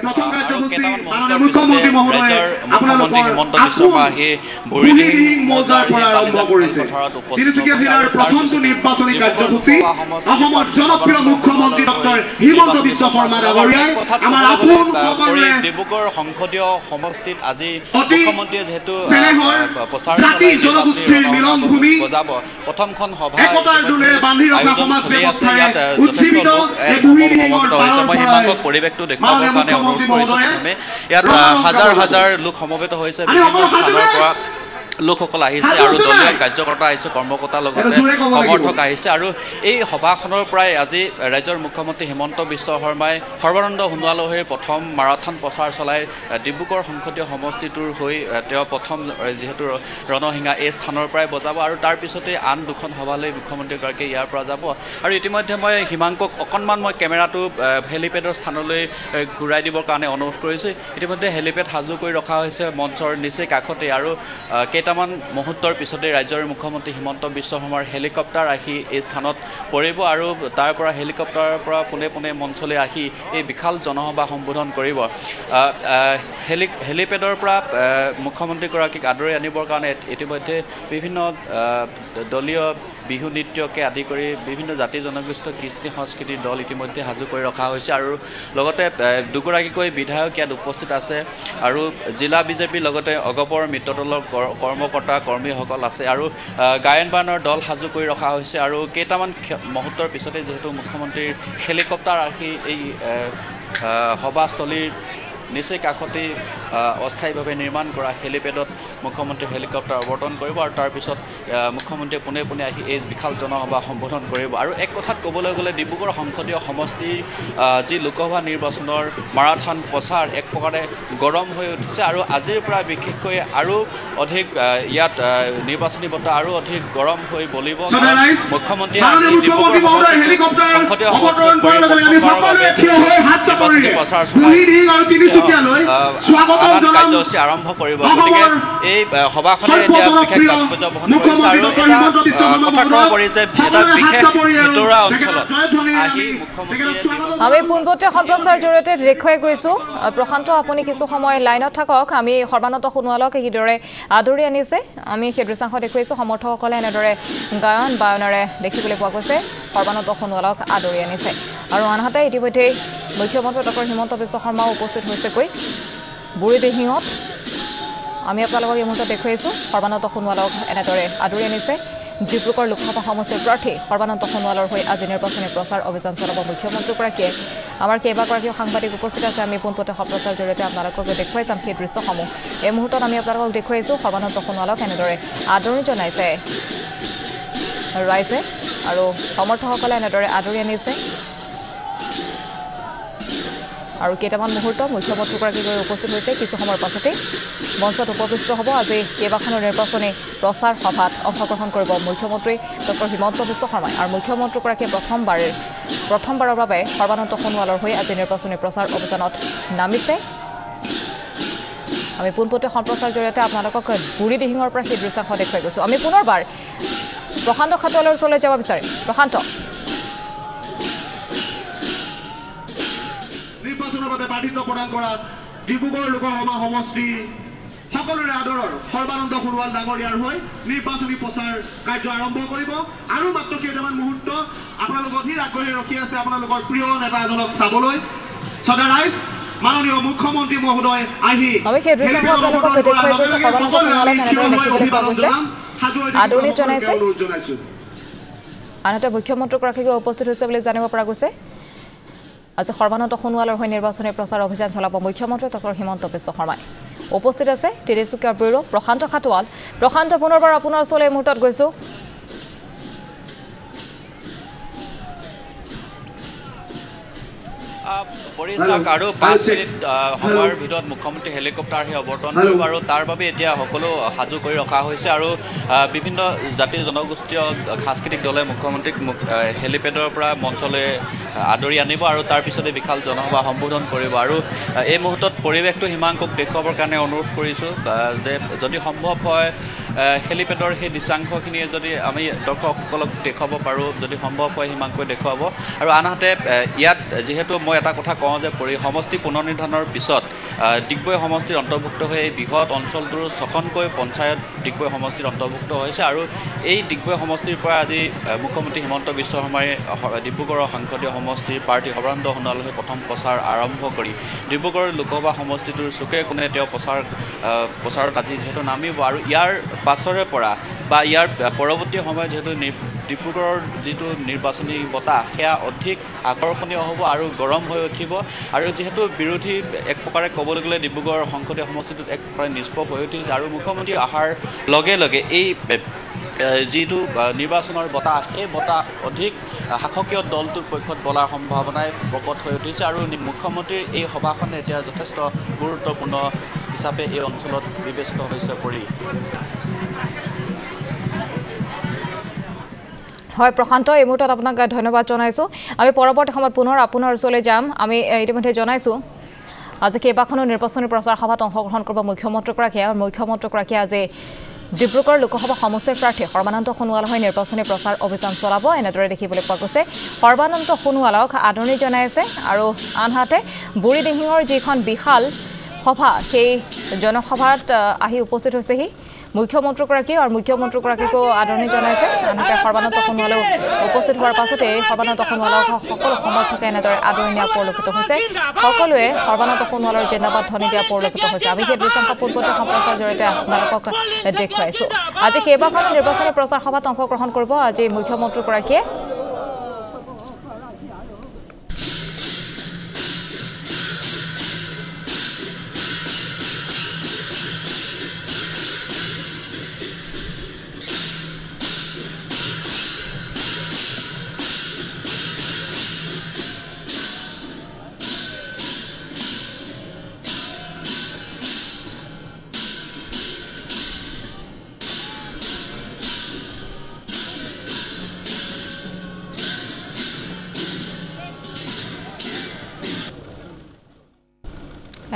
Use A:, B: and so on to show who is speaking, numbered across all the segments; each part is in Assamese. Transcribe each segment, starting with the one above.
A: প্ৰথম কাৰ্যসূচী মাননীয় মুখ্যমন্ত্ৰী মহোদয়ে আপোনালোকৰ বুঢ়ীদিহিং মৌজাৰ পৰা আৰম্ভ কৰিছে তিনিচুকীয়া জিলাৰ প্ৰথমটো নিৰ্বাচনী কাৰ্যসূচী অসমৰ জনপ্ৰিয় মুখ্যমন্ত্ৰী ডক্টৰ হিমন্ত বিশ্ব শৰ্মা ডাঙৰীয়াই আমাৰ আপোন সকলোৰে
B: ডিব্ৰুগড় সংসদীয় সমষ্টিত আজি মুখ্যমন্ত্ৰীয়ে যেহেতু
A: জাতি জনগোষ্ঠীৰ মিলন ভূমি
B: প্ৰথমখন সভা
A: একতাৰ দোলেৰে বান্ধি ৰখা সমাজ ব্যৱস্থাৰে উজ্জীৱিত এই বুঢ়ীদিহিঙৰ
B: পৰিৱেশটো দেখুৱাবৰ কাৰণে অনুৰোধ কৰিছো ইয়াত হাজাৰ হাজাৰ লোক সমবেত হৈছে বিভিন্ন স্থানৰ পৰা লোকসকল আহিছে আৰু দলীয় কাৰ্যকৰ্তা আহিছে কৰ্মকৰ্তাৰ লগতে সমৰ্থক আহিছে আৰু এই সভাখনৰ পৰাই আজি ৰাজ্যৰ মুখ্যমন্ত্ৰী হিমন্ত বিশ্ব শৰ্মাই সৰ্বানন্দ সোণোৱালৰ হৈ প্ৰথম মাৰাথন প্ৰচাৰ চলাই ডিব্ৰুগড় সংসদীয় সমষ্টিটোৰ হৈ তেওঁ প্ৰথম যিহেতু ৰণসিঙা এই স্থানৰ পৰাই বজাব আৰু তাৰ পিছতে আন দুখন সভালৈ মুখ্যমন্ত্ৰীগৰাকীয়ে ইয়াৰ পৰা যাব আৰু ইতিমধ্যে মই হিমাংকক অকণমান মই কেমেৰাটো হেলিপেডৰ স্থানলৈ ঘূৰাই দিবৰ কাৰণে অনুৰোধ কৰিছোঁ ইতিমধ্যে হেলিপেড সাজু কৰি ৰখা হৈছে মঞ্চৰ নিচেই কাষতে আৰু কেইটামান মুহূৰ্তৰ পিছতে ৰাজ্যৰ মুখ্যমন্ত্ৰী হিমন্ত বিশ্ব শৰ্মাৰ হেলিকপ্টাৰ আহি এই স্থানত পৰিব আৰু তাৰ পৰা হেলিকপ্টাৰৰ পৰা পোনে পোনে মঞ্চলৈ আহি এই বিশাল জনসভা সম্বোধন কৰিব হেলিপেডৰ পৰা মুখ্যমন্ত্ৰীগৰাকীক আদৰি আনিবৰ কাৰণে ইতিমধ্যে বিভিন্ন দলীয় বিহু নৃত্যকে আদি কৰি বিভিন্ন জাতি জনগোষ্ঠী কৃষ্টি সংস্কৃতিৰ দল ইতিমধ্যে সাজু কৰি ৰখা হৈছে আৰু লগতে দুগৰাকীকৈ বিধায়ক ইয়াত উপস্থিত আছে আৰু জিলা বিজেপিৰ লগতে অগপৰ মিত্ৰদলৰ কৰ্মকৰ্তা কৰ্মীসকল আছে আৰু গায়ন বায়নৰ দল সাজু কৰি ৰখা হৈছে আৰু কেইটামান মুহূৰ্তৰ পিছতে যিহেতু মুখ্যমন্ত্ৰীৰ হেলিকপ্টাৰ আহি এই সভাস্থলীৰ নিচেই কাষতেই অস্থায়ীভাৱে নিৰ্মাণ কৰা হেলিপেডত মুখ্যমন্ত্ৰী হেলিকপ্টাৰ অৱতৰণ কৰিব আৰু তাৰপিছত মুখ্যমন্ত্ৰীয়ে পোনে পোনে আহি এই বিশাল জনসভা সম্বোধন কৰিব আৰু এক কথাত ক'বলৈ গ'লে ডিব্ৰুগড় সংসদীয় সমষ্টিৰ যি লোকসভা নিৰ্বাচনৰ মাৰাথন প্ৰচাৰ এক প্ৰকাৰে গৰম হৈ উঠিছে আৰু আজিৰ পৰা বিশেষকৈ আৰু অধিক ইয়াত নিৰ্বাচনী বতাহ আৰু অধিক গৰম হৈ বলিব মুখ্যমন্ত্ৰীয়ে প্ৰচাৰ কাৰ্যসূচী আৰম্ভ কৰিব গতিকে এই সভাখনে এতিয়া বিশেষ তাৎপৰ্য বহন কৰিছে আৰু কথা ক'ব পাৰি যে এটা বিশেষ ভিতৰুৱা অঞ্চলত আহি
C: আমি পোনপটীয়া সম্প্ৰচাৰ জৰিয়তে দেখুৱাই গৈছোঁ প্ৰশান্ত আপুনি কিছু সময় লাইনত থাকক আমি সৰ্বানন্দ সোণোৱালক কিদৰে আদৰি আনিছে আমি সেই দৃশ্যাংশ দেখুৱাইছোঁ সমৰ্থকসকলে এনেদৰে গায়ন বায়নেৰে দেখিবলৈ পোৱা গৈছে সৰ্বানন্দ সোণোৱালক আদৰি আনিছে আৰু আনহাতে ইতিমধ্যে মুখ্যমন্ত্ৰী ডক্টৰ হিমন্ত বিশ্ব শৰ্মাও উপস্থিত হৈছেগৈ বুঢ়ীদিহিঙত আমি আপোনালোকক এই মুহূৰ্তত দেখুৱাইছোঁ সৰ্বানন্দ সোণোৱালক এনেদৰে আদৰি আনিছে ডিব্ৰুগড় লোকসভা সমষ্টিৰ প্ৰাৰ্থী সৰ্বানন্দ সোণোৱালৰ হৈ আজি নিৰ্বাচনী প্ৰচাৰ অভিযান চলাব মুখ্যমন্ত্ৰীগৰাকীয়ে আমাৰ কেইবাগৰাকীও সাংবাদিক উপস্থিত আছে আমি পোনপটীয়া সম্প্ৰচাৰ জৰিয়তে আপোনালোকক দেখুৱাই যাম সেই দৃশ্যসমূহ এই মুহূৰ্তত আমি আপোনালোকক দেখুৱাইছোঁ সৰ্বানন্দ সোণোৱালক এনেদৰে আদৰণি জনাইছে ৰাইজে আৰু সমৰ্থকসকলে এনেদৰে আদৰি আনিছে আৰু কেইটামান মুহূৰ্ত মুখ্যমন্ত্ৰীগৰাকী গৈ উপস্থিত হৈছে কিছু সময়ৰ পাছতেই মঞ্চত উপবিষ্ট হ'ব আজি কেইবাখনো নিৰ্বাচনী প্ৰচাৰ সভাত অংশগ্ৰহণ কৰিব মুখ্যমন্ত্ৰী ডক্টৰ হিমন্ত বিশ্ব শৰ্মাই আৰু মুখ্যমন্ত্ৰীগৰাকীয়ে প্ৰথমবাৰৰ বাবে সৰ্বানন্দ সোণোৱালৰ হৈ আজি নিৰ্বাচনী প্ৰচাৰ অভিযানত নামিছে আমি পোনপটীয়া সম্প্ৰচাৰ জৰিয়তে আপোনালোকক বুঢ়ীদিহিঙৰ পৰা সেই দৃশ্যাংশ দেখুৱাই গৈছোঁ আমি পুনৰবাৰ প্ৰশান্ত খাটোৱালৰ ওচৰলৈ যাব বিচাৰিম প্ৰশান্ত
A: নিৰ্বাচনৰ বাবে প্ৰাৰ্থিত্ব প্ৰদান কৰা ডিব্ৰুগড় লোকসভা সমষ্টি সকলোৰে আদৰৰ সৰ্বানন্দ সোণোৱাল ডাঙৰীয়াৰ হৈ নিৰ্বাচনী প্ৰচাৰ কাৰ্য আৰম্ভ কৰিব আৰু মাত্ৰ কেইটামান মুহূৰ্ত আপোনালোক অধীৰ আগ্ৰহে ৰখি আছে আপোনালোকৰ প্ৰিয় নেতা এজনক চাবলৈ সদা ৰাইজ মাননীয় মুখ্যমন্ত্ৰী মহোদয় আহি
C: আদৰণি জনাইছে আনহাতে মুখ্যমন্ত্ৰীগৰাকীক উপস্থিত হৈছে বুলি জানিব পৰা গৈছে আজি সৰ্বানন্দ সোণোৱালৰ হৈ নিৰ্বাচনী প্ৰচাৰ অভিযান চলাব মুখ্যমন্ত্ৰী ডক্টৰ হিমন্ত বিশ্ব শৰ্মাই উপস্থিত আছে তিনিচুকীয়াৰ ব্যুৰো প্ৰশান্ত খাটোৱাল প্ৰশান্ত পুনৰবাৰ আপোনাৰ ওচৰলৈ এই মুহূৰ্তত গৈছোঁ
B: পৰিচালক আৰু 5 মিনিট সময়ৰ ভিতৰত মুখ্যমন্ত্ৰী হেলিকপ্টাৰ হে অৱতৰণ কৰিব আৰু তাৰ বাবে এতিয়া সকলো সাজু কৰি ৰখা হৈছে আৰু বিভিন্ন জাতি জনগোষ্ঠীয় সাংস্কৃতিক দলে মুখ্যমন্ত্ৰীক হেলিপেডৰ পৰা মঞ্চলৈ আদৰি আনিব আৰু তাৰ পিছতে বিশাল জনসভা সম্বোধন কৰিব আৰু এই মুহূৰ্তত পৰিৱেশটো হিমাংকক দেখুৱাবৰ কাৰণে অনুৰোধ কৰিছোঁ যে যদি সম্ভৱ হয় হেলিপেডৰ সেই দৃশ্যাংশখিনি যদি আমি দৰ্শকসকলক দেখুৱাব পাৰোঁ যদি সম্ভৱ হয় হিমাংকৈ দেখুৱাব আৰু আনহাতে ইয়াত যিহেতু মই এটা কথা কওঁ যে সমষ্টি পুনৰ্নিৰ্ধাৰণৰ পিছত ডিগবৈ সমষ্টিৰ অন্তৰ্ভুক্ত হৈ এই বৃহৎ অঞ্চলটোৰ 6খনকৈ পঞ্চায়ত ডিগবৈ সমষ্টিৰ অন্তৰ্ভুক্ত হৈছে আৰু এই ডিগবৈ সমষ্টিৰ পৰা আজি মুখ্যমন্ত্ৰী হিমন্ত বিশ্ব শৰ্মাই ডিব্ৰুগড়ৰ সংসদীয় সমষ্টিৰ প্ৰাৰ্থী সৰ্বানন্দ সোণোৱালৰ প্ৰথম প্ৰচাৰ আৰম্ভ কৰি ডিব্ৰুগড় লোকসভা সমষ্টিটোৰ চুকে কোণে তেওঁ প্ৰচাৰত আজি যিহেতু নামিব আৰু ইয়াৰ পাছৰে পৰা বা ইয়াৰ পৰৱৰ্তী সময়ত যিহেতু ডিব্ৰুগড়ৰ যিটো নিৰ্বাচনী বতাহ সেয়া অধিক আকৰ্ষণীয় হ'ব আৰু গৰম হৈ উঠিব আৰু যিহেতু বিৰোধী এক প্ৰকাৰে ক'বলৈ গ'লে ডিব্ৰুগড় সংসদীয় সমষ্টিটোত এক প্ৰকাৰে নিষ্পভ হৈ উঠিছে আৰু মুখ্যমন্ত্ৰী অহাৰ লগে লগে এই যিটো নিৰ্বাচনৰ বতাহ সেই বতাহ অধিক শাসকীয় দলটোৰ পক্ষত বলাৰ সম্ভাৱনাই প্ৰকট হৈ উঠিছে আৰু মুখ্যমন্ত্ৰীৰ এই সভাখনে এতিয়া যথেষ্ট গুৰুত্বপূৰ্ণ হিচাপে এই অঞ্চলত বিবেচিত হৈছে পৰি
C: হয় প্ৰশান্ত এই মুহূৰ্তত আপোনাক ধন্যবাদ জনাইছোঁ আমি পৰৱৰ্তী সময়ত পুনৰ আপোনাৰ ওচৰলৈ যাম আমি ইতিমধ্যে জনাইছোঁ আজি কেইবাখনো নিৰ্বাচনী প্ৰচাৰ সভাত অংশগ্ৰহণ কৰিব মুখ্যমন্ত্ৰীগৰাকীয়ে আৰু মুখ্যমন্ত্ৰীগৰাকীয়ে আজি ডিব্ৰুগড় লোকসভা সমষ্টিৰ প্ৰাৰ্থী সৰ্বানন্দ সোণোৱাল হৈ নিৰ্বাচনী প্ৰচাৰ অভিযান চলাব এনেদৰে দেখিবলৈ পোৱা গৈছে সৰ্বানন্দ সোণোৱালক আদৰণি জনাইছে আৰু আনহাতে বুঢ়ীদিহিঙৰ যিখন বিশাল সভা সেই জনসভাত আহি উপস্থিত হৈছেহি মুখ্যমন্ত্ৰীগৰাকী আৰু মুখ্যমন্ত্ৰীগৰাকীকো আদৰণি জনাইছে আনহাতে সৰ্বানন্দ সোণোৱালো উপস্থিত হোৱাৰ পাছতে সৰ্বানন্দ সোণোৱালক সকলো সমৰ্থকে এনেদৰে আদৰণি দিয়া পৰিলক্ষিত হৈছে সকলোৱে সৰ্বানন্দ সোণোৱালৰ জিন্দাবাদ ধ্বনি দিয়া পৰিলক্ষিত হৈছে আমি সেই দৃশ্যাংশ পূৰ্বতে সম্প্ৰচাৰ জৰিয়তে আপোনালোকক দেখুৱাইছোঁ আজি কেইবাখনো নিৰ্বাচনী প্ৰচাৰ সভাত অংশগ্ৰহণ কৰিব আজি মুখ্যমন্ত্ৰীগৰাকীয়ে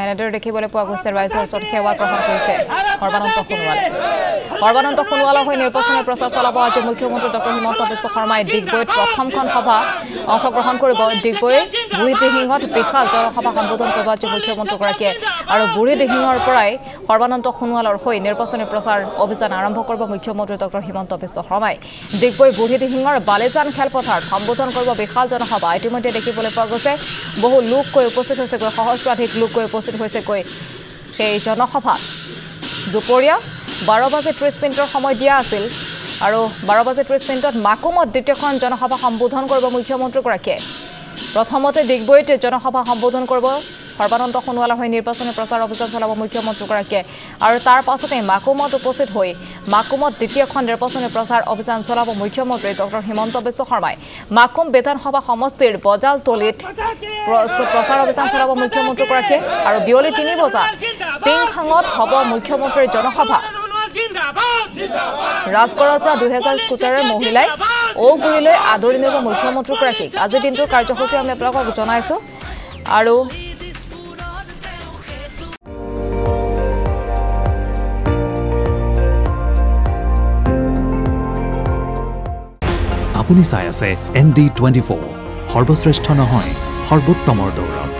C: এনেদৰে দেখিবলৈ পোৱা গৈছে ৰাইজৰ ওচৰত সেৱা গ্ৰহণ কৰিছে সৰ্বানন্দ সোণোৱালে সৰ্বানন্দ সোণোৱালৰ হৈ নিৰ্বাচনী প্ৰচাৰ চলাব আজি মুখ্যমন্ত্ৰী ডক্টৰ হিমন্ত বিশ্ব শৰ্মাই ডিগবৈত প্ৰথমখন সভা অংশগ্ৰহণ কৰিব ডিগবৈ বুঢ়ীদিহিঙত বিশাল জনসভা সম্বোধন কৰিব আজি মুখ্যমন্ত্ৰীগৰাকীয়ে আৰু বুঢ়ীদিহিঙৰ পৰাই সৰ্বানন্দ সোণোৱালৰ হৈ নিৰ্বাচনী প্ৰচাৰ অভিযান আৰম্ভ কৰিব মুখ্যমন্ত্ৰী ডক্টৰ হিমন্ত বিশ্ব শৰ্মাই ডিগবৈ বুঢ়ীদিহিঙৰ বালিজান খেলপথাৰত সম্বোধন কৰিব বিশাল জনসভা ইতিমধ্যে দেখিবলৈ পোৱা গৈছে বহু লোক কৈ উপস্থিত হৈছে সহস্ৰাধিক লোক কৈ উপস্থিত হৈছেকৈ সেই জনসভাত দুপৰীয়া 12:30 সময় দিয়া আছিল আৰু 12:30 মাকুমত দ্বিতীয়খন জনসভা সম্বোধন কৰিব মুখ্যমন্ত্ৰীগৰাকীয়ে প্ৰথমতে ডিগবৈত জনসভা সম্বোধন কৰিব সৰ্বানন্দ সোণোৱালৰ হৈ নিৰ্বাচনী প্ৰচাৰ অভিযান চলাব মুখ্যমন্ত্ৰীগৰাকীয়ে আৰু তাৰ পাছতে মাকুমত উপস্থিত হৈ মাকুমত দ্বিতীয়খন নিৰ্বাচনী প্ৰচাৰ অভিযান চলাব মুখ্যমন্ত্ৰী ডক্টৰ হিমন্ত বিশ্ব শৰ্মাই মাকুম বিধানসভা সমষ্টিৰ বজালতলিত প্ৰচাৰ অভিযান চলাব মুখ্যমন্ত্ৰীগৰাকীয়ে আৰু বিয়লি 3 বজাত পিংখাঙত হ'ব মুখ্যমন্ত্ৰীৰ জনসভা ৰাজগড়ৰ পৰা 2000 স্কুটাৰৰ মহিলাই ঔগুৰিলৈ আদৰি নিব মুখ্যমন্ত্ৰীগৰাকীক আজিৰ দিনটোৰ কাৰ্যসূচী আমি আপোনালোকক জনাইছোঁ আৰু
D: আপুনি চাই আছে ND24 সৰ্বশ্ৰেষ্ঠ নহয় সৰ্বোত্তমৰ দৌৰত